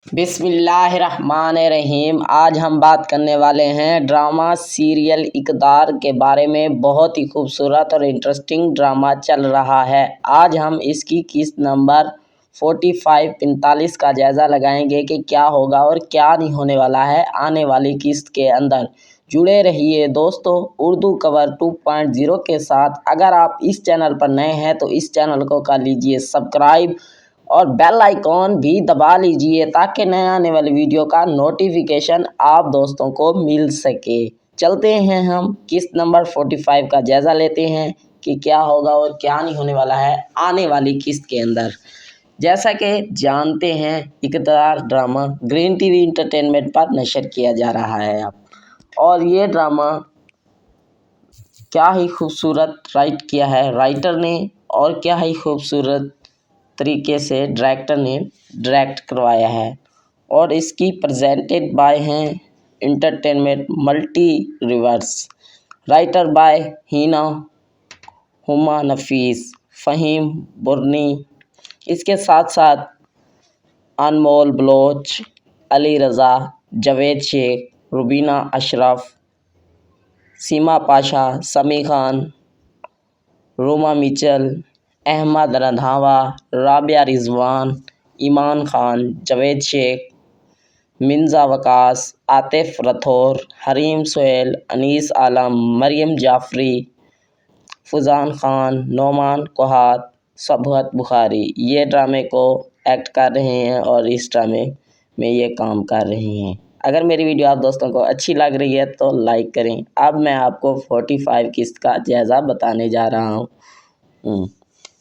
बिस्मिल्लाहिर्रहमानिर्रहीम। आज हम बात करने वाले हैं ड्रामा सीरियल इक़्तिदार के बारे में। बहुत ही खूबसूरत और इंटरेस्टिंग ड्रामा चल रहा है। आज हम इसकी किस्त नंबर 45 का जायज़ा लगाएंगे कि क्या होगा और क्या नहीं होने वाला है आने वाली किस्त के अंदर। जुड़े रहिए दोस्तों उर्दू कवर 2.0 के साथ। अगर आप इस चैनल पर नए हैं तो इस चैनल को कर लीजिए सब्सक्राइब और बेल आइकॉन भी दबा लीजिए ताकि नए आने वाली वीडियो का नोटिफिकेशन आप दोस्तों को मिल सके। चलते हैं हम किस्त नंबर 45 का जायज़ा लेते हैं कि क्या होगा और क्या नहीं होने वाला है आने वाली किस्त के अंदर। जैसा कि जानते हैं इक़्तिदार ड्रामा ग्रीन टीवी इंटरटेनमेंट पर नशर किया जा रहा है और ये ड्रामा क्या ही खूबसूरत राइट किया है राइटर ने और क्या ही खूबसूरत तरीके से डायरेक्टर ने डायरेक्ट करवाया है और इसकी प्रेजेंटेड बाय हैं entertainment multiverse. Writer by Hina, Huma Nafees, Faheem Burni. इसके साथ साथ अनमोल बलोच, अली रज़ा, जावेद शेख, रुबीना अशरफ, सीमा पाशा, समी खान, रोमा मिचल, अहमद रंधावा, राबिया रिजवान, ईमान खान, जावेद शेख, मिंजा वकास, आतिफ रथोर, हरीम सोहेल, अनीस आलम, मरियम जाफरी, फुजान खान, नोमान कोहात, सबहत बुखारी ये ड्रामे को एक्ट कर रहे हैं और इस ड्रामे में ये काम कर रहे हैं। अगर मेरी वीडियो आप दोस्तों को अच्छी लग रही है तो लाइक करें। अब मैं आपको 45 किस्त का जायज़ा बताने जा रहा हूँ।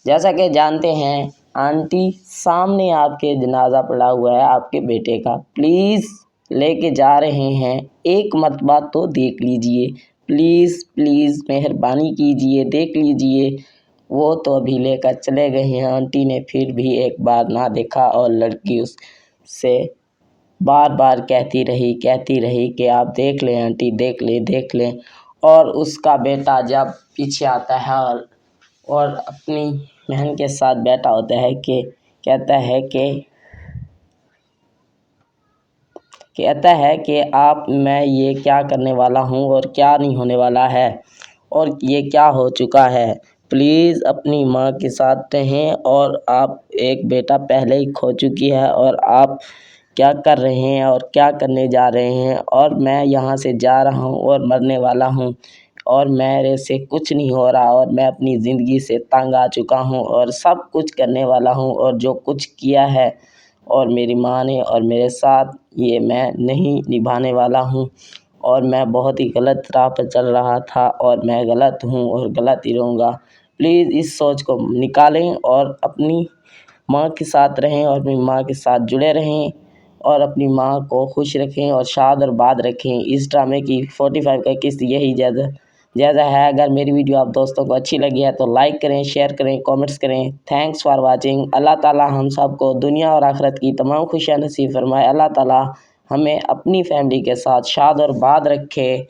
जैसा कि जानते हैं आंटी सामने आपके जनाजा पड़ा हुआ है आपके बेटे का, प्लीज़ लेके जा रहे हैं, एक मरतबा तो देख लीजिए, प्लीज़ प्लीज़ मेहरबानी कीजिए देख लीजिए। वो तो अभी लेकर चले गए हैं, आंटी ने फिर भी एक बार ना देखा और लड़की उससे बार बार कहती रही कि आप देख लें आंटी, देख लें। और उसका बेटा जब पीछे आता है और अपनी बहन के साथ बैठा होता है कि कहता है कि आप मैं ये क्या करने वाला हूँ और क्या नहीं होने वाला है और ये क्या हो चुका है। प्लीज़ अपनी माँ के साथ रहें और आप एक बेटा पहले ही खो चुकी है और आप क्या कर रहे हैं और क्या करने जा रहे हैं और मैं यहाँ से जा रहा हूँ और मरने वाला हूँ और मेरे से कुछ नहीं हो रहा और मैं अपनी ज़िंदगी से तंग आ चुका हूँ और सब कुछ करने वाला हूँ और जो कुछ किया है और मेरी माँ ने और मेरे साथ ये मैं नहीं निभाने वाला हूँ और मैं बहुत ही गलत राह पर चल रहा था और मैं गलत हूँ और गलत ही रहूँगा। प्लीज़ इस सोच को निकालें और अपनी माँ के साथ रहें और अपनी माँ के साथ जुड़े रहें और अपनी माँ को खुश रखें और शाद और बाद रखें। इस ड्रामे की 45 का किस्त यही जायज़ा है। अगर मेरी वीडियो आप दोस्तों को अच्छी लगी है तो लाइक करें, शेयर करें, कमेंट्स करें। Thanks for watching. अल्लाह ताला हम सब को दुनिया और आखिरत की तमाम खुशियाँ नसीब फरमाए। अल्लाह ताला हमें अपनी फैमिली के साथ शाद और बाद रखे।